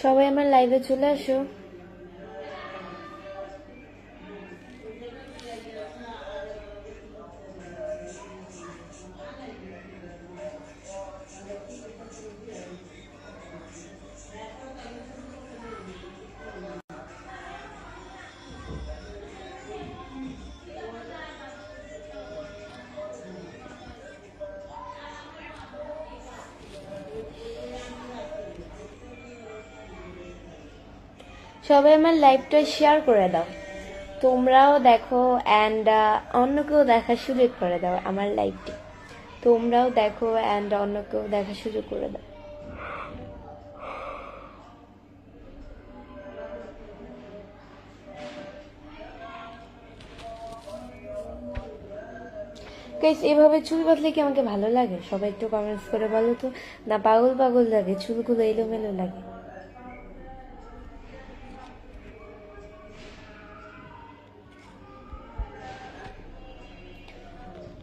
সবাই আমার লাইভে চলে আসো। সবাই আমার লাইভটা শেয়ার করে দাও, তোমরাও দেখো অ্যান্ড অন্যকেও দেখার সুযোগ করে দাও আমার লাইভটি। তোমরাও দেখো অ্যান্ড অন্যকেও দেখার সুযোগ করে দাও। গাইস, এভাবে চুল বাঁধলে কি আমাকে ভালো লাগে? সবাই একটু কমেন্টস করে বলো তো, না পাগল পাগল লাগে, চুলগুলো এলোমেলো লাগে?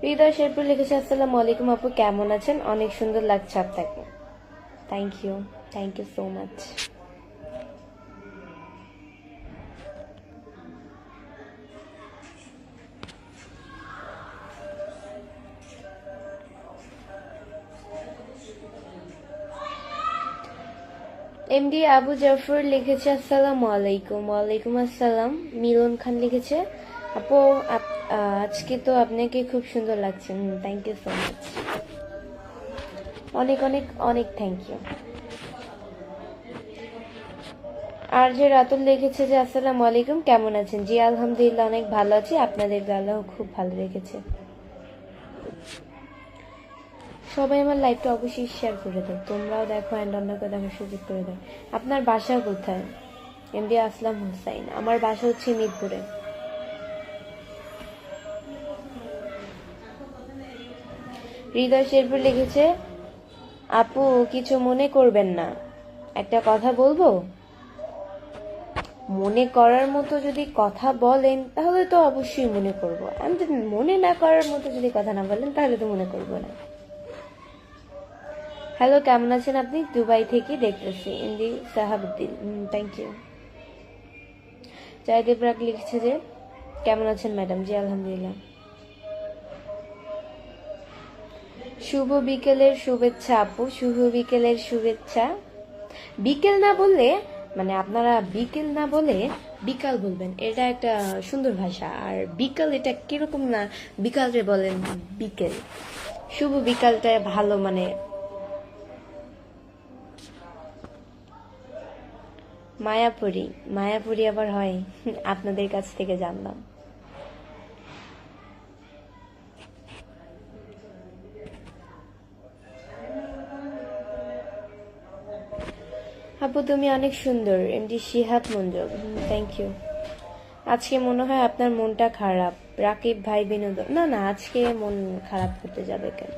হৃদয় শেরপুর লিখেছে, আসসালামু আলাইকুম আপু, কেমন আছেন? অনেক সুন্দর লাগছে আপনাকে। Thank you so much. MD Abu Jafar লিখেছে, আসসালামু আলাইকুম। ওয়ালাইকুম আসসালাম। মিলন খান লিখেছে, আপু আজকে তো আপনাকে খুব সুন্দর লাগছে। থ্যাংক ইউ সো মাচ, অনেক অনেক অনেক থ্যাংক ইউ। আর যে রাতুল লিখেছে যে, আসসালামু আলাইকুম, কেমন আছেন? জি আলহামদুলিল্লাহ, অনেক ভালো আছি। আপনাদের গালাও খুব ভালো রেখেছে। সবাই আমার লাইভটা অবশ্যই শেয়ার করে দাও, তোমরাও দেখো অ্যান্ড অন্যকে দেখার সুযোগ করে দাও। আপনার বাসা কোথায়? এমডি আসলাম হুসাইন। আমার বাসা হচ্ছে মিরপুরে। হৃদয় শেরপুর লিখেছে, আপু কিছু মনে করবেন না, একটা কথা বলবো? মনে করার মতো যদি কথা বলেন তাহলে তো অবশ্যই মনে করব, আমি যদি মনে না করার মতো যদি কথা না বলেন তাহলে তো মনে করব না। হ্যালো, কেমন আছেন আপনি? দুবাই থেকে দেখতেছি। ইন্দি সাহাবুদ্দিন, থ্যাংক ইউ। জয়দেব রাগ লিখছে যে, কেমন আছেন ম্যাডাম? জি আলহামদুলিল্লাহ। শুভ বিকেলের শুভেচ্ছা আপু, শুভ বিকেলের শুভেচ্ছা। বিকেল না বললে, মানে আপনারা বিকেল না বলে বিকাল বলবেন, এটা একটা সুন্দর ভাষা। আর বিকাল এটা কিরকম না, বিকালে বলেন বিকেল। শুভ বিকালটা ভালো, মানে মায়াপুরী। মায়াপুরী আবার হয়? আপনাদের কাছ থেকে জানলাম। আপু তুমি অনেক সুন্দর। MD Shihab Monjur, thank you. আজকে মনে হয় আপনার মনটা খারাপ। রাকিব ভাই বিনোদন, না না, আজকে মন খারাপ করতে যাবে কেন?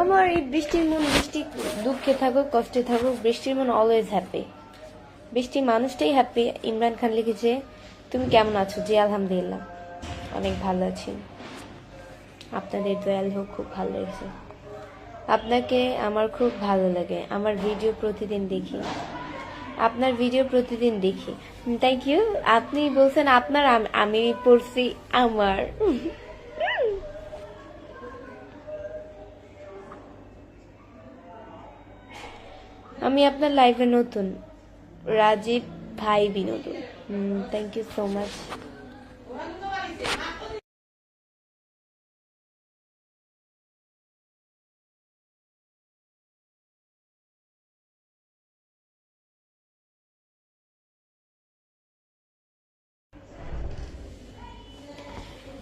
আমার এই বৃষ্টির মন, বৃষ্টি দুঃখে থাকুক কষ্টে থাকুক, বৃষ্টির মন অলওয়েজ হ্যাপি। বৃষ্টি মানুষটাই হ্যাপি। ইমরান খান লিখেছে, তুমি কেমন আছো? জি আলহামদুলিল্লাহ, অনেক ভালো আছি। আপনাদের দয়াল হোক, খুব ভালো লেগেছে। আপনাকে আমার খুব ভালো লাগে, আমার ভিডিও প্রতিদিন দেখি, আপনার ভিডিও প্রতিদিন দেখি। Thank you. আপনি বলছেন আপনার, আমি পড়ছি আমার। আমি আপনার লাইভে নতুন। রাজীব ভাই বিনোদন, থ্যাংক ইউ সো মাচ।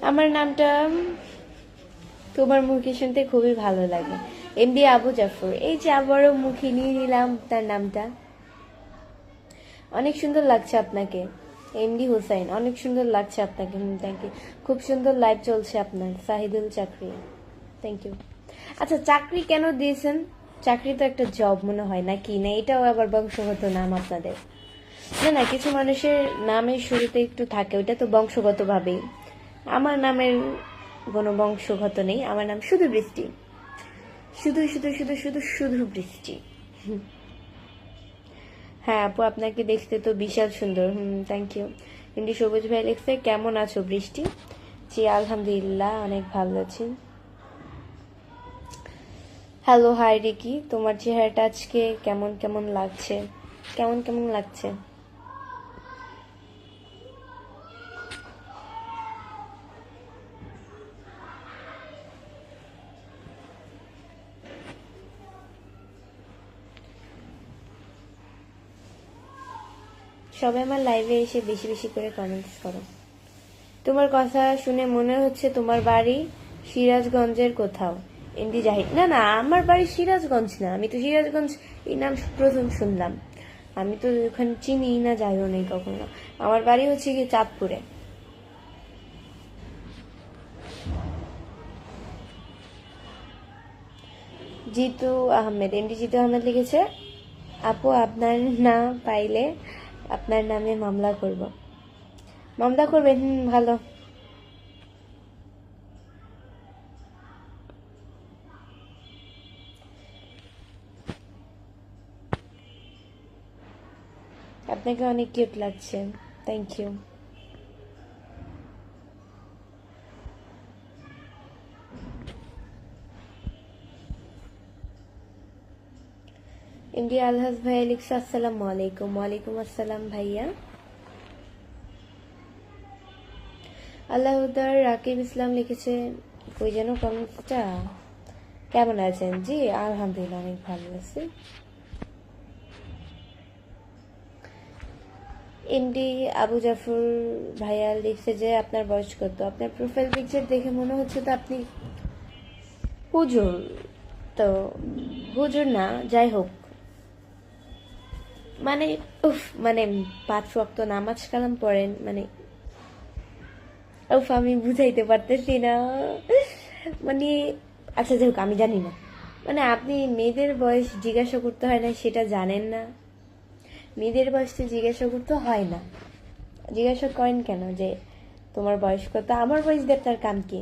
আমার নামটা তোমার মুখে শুনতে খুবই ভালো লাগে। এমডি আবু জাফর, এই যে আবারও মুখে নিয়ে নিলাম তার নামটা। অনেক সুন্দর লাগছে আপনাকে। এমডি হুসাইন, অনেক সুন্দর লাগছে আপনাকে। Thank you. খুব সুন্দর লাইভ চলছে আপনার। সাহিদুল চাকরি, থ্যাংক ইউ। আচ্ছা, চাকরি কেন দিয়েছেন? চাকরি তো একটা জব মনে হয়, নাকি? না এটাও আবার বংশগত নাম আপনাদের? না না, কিছু মানুষের নামের শুরুতে একটু থাকে, ওইটা তো বংশগত ভাবেই। আমার নামের কোনো বংশগত নেই, আমার নাম শুধু বৃষ্টি, শুধু শুধু শুধু শুধু শুধু বৃষ্টি। হ্যাঁ আপু, আপনাকে দেখতে তো বিশাল সুন্দর। Thank you. এমডি সবুজ ভাই লিখছে কেমন আছো বৃষ্টি। জি আলহামদুলিল্লাহ অনেক ভালো আছি। হ্যালো হাই রিকি, তোমার চেহারাটা আজকে কেমন কেমন লাগছে, কেমন কেমন লাগছে? সবাই আমার লাইভে এসে বেশি বেশি করে কমেন্টস করো। তোমার কথা শুনে মনে হচ্ছে তোমার বাড়ি সিরাজগঞ্জের কোথাও। এমডি জাহিদ, না না আমার বাড়ি সিরাজগঞ্জ না, আমি তো সিরাজগঞ্জ এই নাম প্রথম শুনলাম। আমি তো ওখানে চিনি না, যাইও নেই কখনো। আমার বাড়ি হচ্ছে কি চাঁদপুরে। জিতু আহমেদ, এমডি জিতু আহমেদ লিখেছে আপু আপনার না পাইলে আপনার নামে মামলা করব। মামলা করবেন? ভালো। আপনাকে অনেক কিউট লাগছে, থ্যাংক ইউ। এমডি আলহাজ ভাইয়া লিখছে আসসালামু আলাইকুম। ওয়ালাইকুম আসসালাম ভাইয়া। আল্লাহদার রাকিব ইসলাম লিখেছে কই যেন কমেন্টসটা, কেমন আছেন? জি আলহামদুলিল্লাহ অনেক ভালো আছি। এমডি আবু জাফর ভাইয়া লিখছে যে আপনার বয়স কত? আপনার প্রোফাইল পিকচার দেখে মনে হচ্ছে তো আপনি হুজুর। তো হুজুর না, যাই হোক, মানে উফ, মানে 5 ওয়াক্ত নামাজ কালাম পড়েন, মানে উফ আমি বুঝাইতে পারতেছি না, মানে আচ্ছা যাই হোক আমি জানি না, মানে আপনি মেয়েদের বয়স জিজ্ঞাসা করতে হয় না সেটা জানেন না? মেয়েদের বয়স তো জিজ্ঞাসা করতে হয় না, জিজ্ঞাসা করেন কেন যে তোমার বয়স কত? আমার বয়স দিয়ে আপনার কাম কি?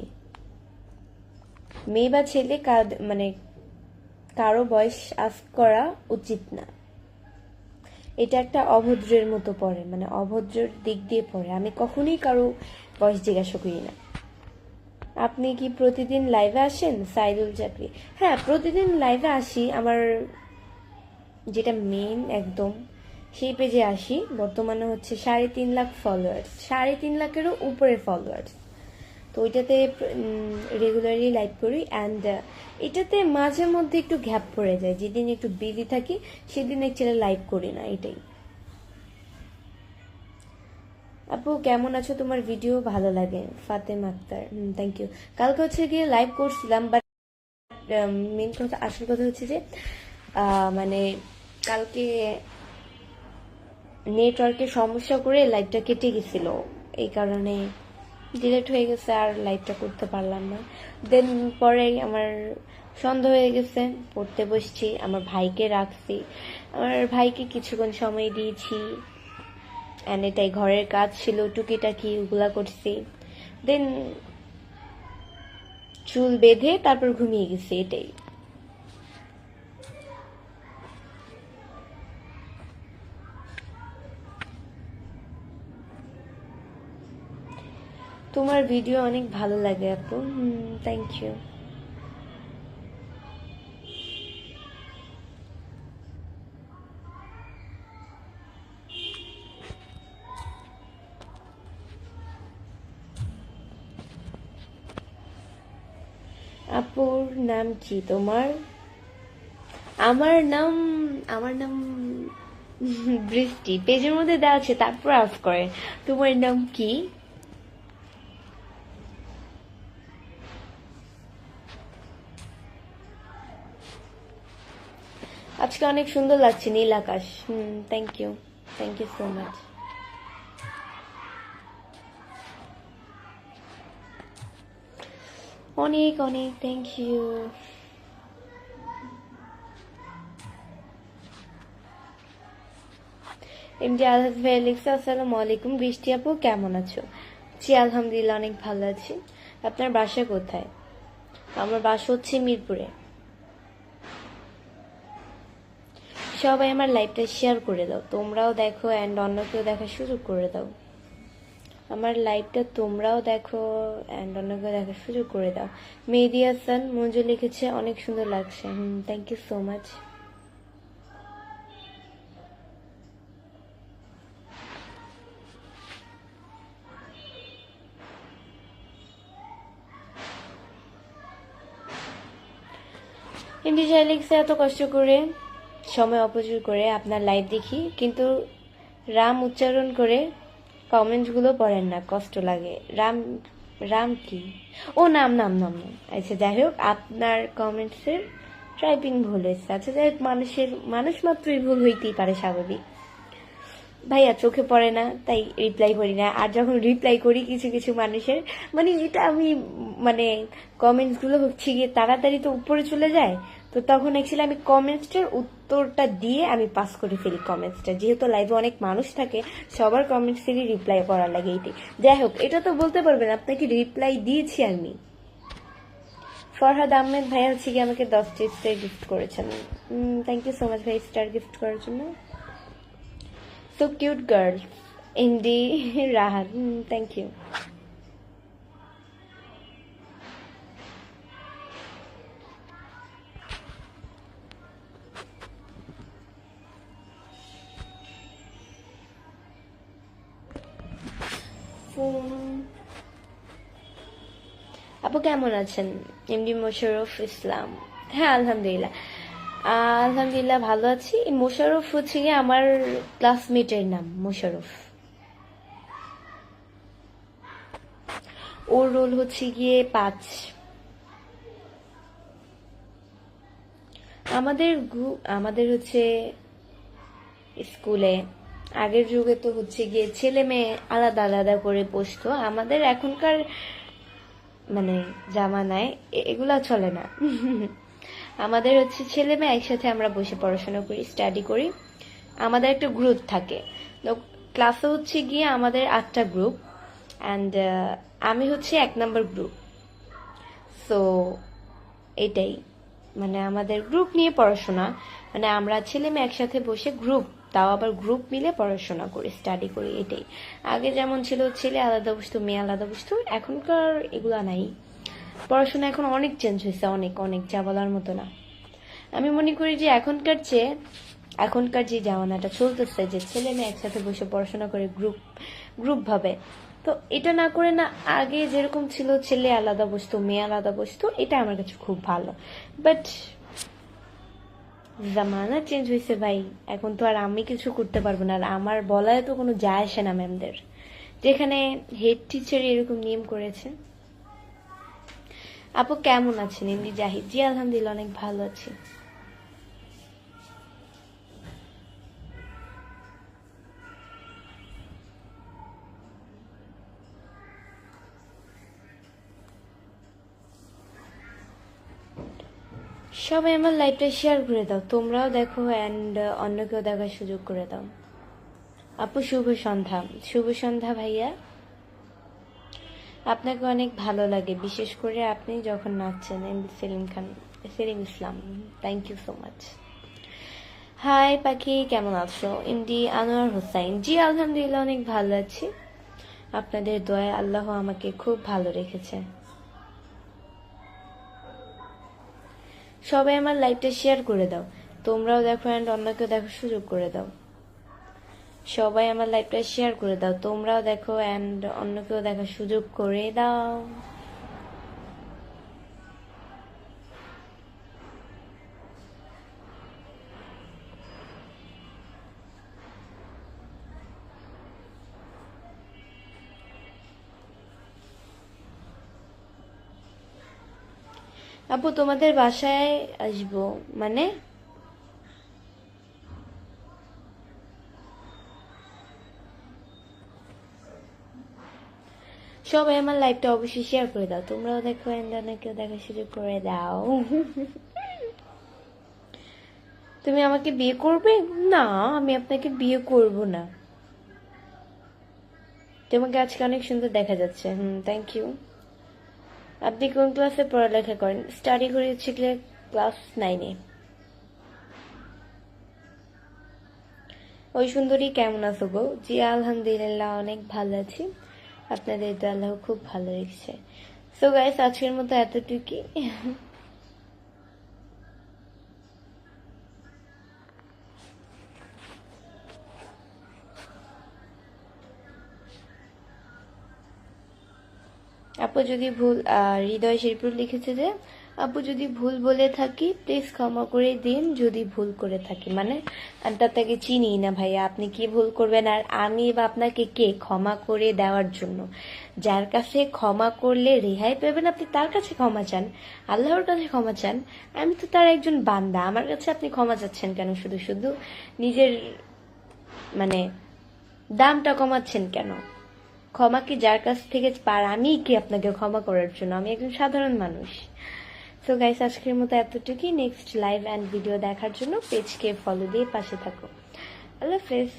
মেয়ে বা ছেলে মানে কারো বয়স আস্ক করা উচিত না, এটা একটা অভদ্রের মতো পড়ে, মানে অভদ্রের দিক দিয়ে পড়ে। আমি কখনোই কারো বয়স জিজ্ঞাসা করি না। আপনি কি প্রতিদিন লাইভে আসেন? সাইদুল চাকরি, হ্যাঁ প্রতিদিন লাইভে আসি, আমার যেটা মেন একদম সেই পেজে আসি। বর্তমানে হচ্ছে 3.5 লাখ ফলোয়ার্স, 3.5 লাখেরও উপরে ফলোয়ার্স। তো ওইটাতে রেগুলারলি লাইভ করি, অ্যান্ড এটাতে মাঝে মধ্যে একটু গ্যাপ পড়ে যায়, যেদিন একটু বিজি থাকি সেদিন অ্যাকচুয়ালি লাইভ করি না, এটাই। আপু কেমন আছো? তোমার ভিডিও ভালো লাগে। Fatema Akter, thank you. কালকে হচ্ছে গিয়ে লাইভ করছিলাম, বাট মেন কথা, আসল কথা হচ্ছে যে মানে কালকে নেটওয়ার্কের সমস্যা করে লাইভটা কেটে গেছিল, এই কারণে ডিলেট হয়ে গেছে, আর লাইভটা করতে পারলাম না। দেন পরে আমার সন্ধ্যা হয়ে গেছে, পড়তে বসছি, আমার ভাইকে রাখছি, আমার ভাইকে কিছুক্ষণ সময় দিয়েছি, অ্যান্ড এটাই ঘরের কাজ ছিল টুকিটাকি ওগুলা করছি, দেন চুল বেঁধে তারপর ঘুমিয়ে গেছি, এটাই। তোমার ভিডিও অনেক ভালো লাগে আপু, থ্যাংক ইউ। আপুর নাম কি তোমার? আমার নাম বৃষ্টি, পেজের মধ্যে দেওয়া আছে, তারপর আস করে তোমার নাম কি? আজকে অনেক সুন্দর লাগছে নীল আকাশ, thank you, thank you so much. অনেক অনেক থ্যাংক ইউ। এমডি আলহাজ ভাই লিখছে আসসালামু আলাইকুম, বৃষ্টি আপু কেমন আছো? জি আলহামদুলিল্লাহ অনেক ভালো আছি। আপনার বাসা কোথায়? আমার বাসা হচ্ছে মিরপুরে। সবাই আমার লাইভটা শেয়ার করে দাও, তোমরাও দেখো অ্যান্ড অন্যকেও দেখার সুযোগ করে দাও। আমার লাইভটা তোমরাও দেখো অ্যান্ড অন্যকেও দেখার সুযোগ করে দাও। মেহেদি হাসান মঞ্জু লিখেছে অনেক সুন্দর লাগছে। Thank you so much. MD লিখছে এত কষ্ট করে সময় অপচয় করে আপনার লাইভ দেখি, কিন্তু রাম উচ্চারণ করে কমেন্টসগুলো পড়েন না, কষ্ট লাগে। রাম রাম কি? ও নাম নাম নাম নাম আচ্ছা যাই হোক, আপনার কমেন্টসের টাইপিং ভুল হয়েছে। আচ্ছা যাই হোক, মানুষ মাত্রই ভুল হইতেই পারে, স্বাভাবিক। ভাইয়া চোখে পড়ে না তাই রিপ্লাই করি না, আর যখন রিপ্লাই করি কিছু কিছু মানুষের মানে এটা আমি মানে কমেন্টসগুলো হচ্ছে গিয়ে তাড়াতাড়ি তো উপরে চলে যায়, তো তখন অ্যাকচুয়ালি আমি কমেন্টসটার উত্তরটা দিয়ে আমি পাস করে ফেলি কমেন্টসটা, যেহেতু লাইভে অনেক মানুষ থাকে সবার কমেন্টসেরই রিপ্লাই করার লাগে এইটাই। যাই হোক, এটা তো বলতে পারবেন আপনাকে রিপ্লাই দিয়েছি আমি। ফরহাদ আহমেদ ভাইয়া হচ্ছে গিয়ে আমাকে 10টা স্টার গিফট করেছেন। থ্যাংক ইউ সো মাচ ভাই স্টার গিফট করার জন্য। So cute girl. Indy Rahat. Thank you. আপু কেমন আছেন? এমডি মোশাররফ ইসলাম। হ্যাঁ আলহামদুলিল্লাহ, আলহামদুলিল্লাহ ভালো আছি। মোশাররফ হচ্ছে গিয়ে আমার ক্লাসমেটের নাম, মোশাররফ। ওর রোল হচ্ছে গিয়ে 5। আমাদের হচ্ছে স্কুলে আগের যুগে তো হচ্ছে গিয়ে ছেলে মেয়ে আলাদা আলাদা করে বসতো, আমাদের এখনকার মানে জামানায় এগুলা চলে না। আমাদের হচ্ছে ছেলে মেয়ে একসাথে আমরা বসে পড়াশোনা করি, স্টাডি করি। আমাদের একটা গ্রুপ থাকে, তো ক্লাসে হচ্ছে গিয়ে আমাদের 8টা গ্রুপ অ্যান্ড আমি হচ্ছে 1 নম্বর গ্রুপ। সো এটাই মানে আমাদের গ্রুপ নিয়ে পড়াশোনা, মানে আমরা ছেলে মেয়ে একসাথে বসে গ্রুপ, তাও আবার গ্রুপ মিলে পড়াশোনা করি, স্টাডি করি, এটাই। আগে যেমন ছিল ছেলে আলাদা বসতো মেয়ে আলাদা বসতো, এখনকার এগুলা নাই। পড়াশোনা এখন অনেক চেঞ্জ হয়েছে, অনেক অনেক, যা বলার মতো না। আমি মনে করি যে এখনকার যে জামানাটা চলতেছে, যে ছেলে মেয়ে একসাথে বসে পড়াশোনা করে গ্রুপ গ্রুপ ভাবে, তো এটা না করে না আগে যেরকম ছিল ছেলে আলাদা বসতো মেয়ে আলাদা বসতো, এটা আমার কাছে খুব ভালো। বাট জামানা চেঞ্জ হয়েছে ভাই, এখন তো আর আমি কিছু করতে পারবো না, আর আমার বলায় তো কোনো যায় আসে না ম্যামদের, যেখানে হেড টিচার এরকম নিয়ম করেছে। আপু কেমন আছেন? এমনি জাহিদ জি আলহামদুলিল্লাহ অনেক ভালো আছি। সবাই আমার লাইভটা শেয়ার করে দাও, তোমরাও দেখো অ্যান্ড অন্যকেও দেখার সুযোগ করে দাও। আপু শুভ সন্ধ্যা। শুভ সন্ধ্যা ভাইয়া, আপনাকে অনেক ভালো লাগে, বিশেষ করে আপনি যখন নাচছেন। MD Selim Islam, thank you so much. Hi Pakhi, কেমন আছো? এমডি আনোয়ার হোসাইন জি আলহামদুলিল্লাহ অনেক ভালো আছি, আপনাদের দয়ায় আল্লাহ আমাকে খুব ভালো রেখেছে। সবাই আমার লাইভটা শেয়ার করে দাও, তোমরাও দেখো অ্যান্ড অন্যকেও দেখার সুযোগ করে দাও। সবাই আমার লাইভটা শেয়ার করে দাও, তোমরাও দেখো অ্যান্ড অন্যকেও দেখার সুযোগ করে দাও। আপু তোমাদের বাসায় আসবো মানে? সবাই আমার লাইভটা অবশ্যই শেয়ার করে দাও, তোমরাও দেখো অ্যান্ড অন্যকেও দেখার সুযোগ করে দাও। তুমি আমাকে বিয়ে করবে? না, আমি আপনাকে বিয়ে করব না। তোমাকে আজকে অনেক সুন্দর দেখা যাচ্ছে। Thank you. আপনি কোন ক্লাসে পড়ালেখা করেন? স্টাডি করি হচ্ছে ক্লাস 9-এ। ওই সুন্দরী কেমন আছো গো? জি আলহামদুলিল্লাহ অনেক ভালো আছি, আপনাদের তো আল্লাহ খুব ভালো রেখেছে। সো গাইস আজকের মতো এতটুকুই। আপু যদি ভুল হৃদয় শেরপুর লিখেছে যে আপু যদি ভুল বলে থাকি প্লিজ ক্ষমা করে দিন, যদি ভুল করে থাকি। মানে আমি তো আপনাকে চিনি না ভাইয়া, আপনি কি ভুল করবেন আর আমি বা আপনাকে কে ক্ষমা করে দেওয়ার জন্য? যার কাছে ক্ষমা করলে রেহাই পাবেন আপনি তার কাছে ক্ষমা চান, আল্লাহর কাছে ক্ষমা চান। আমি তো তার একজন বান্দা, আমার কাছে আপনি ক্ষমা চাচ্ছেন কেন? শুধু শুধু নিজের মানে দামটা কমাচ্ছেন কেন? ক্ষমা কি যার কাছ থেকে আমি কি আপনাকে ক্ষমা করার জন্য? আমি একজন সাধারণ মানুষ। সো গাইস আজকের মতো এতটুকুই। নেক্সট লাইভ অ্যান্ড ভিডিও দেখার জন্য পেজকে ফলো দিয়ে পাশে থাকো। আল্লাহ হাফেজ।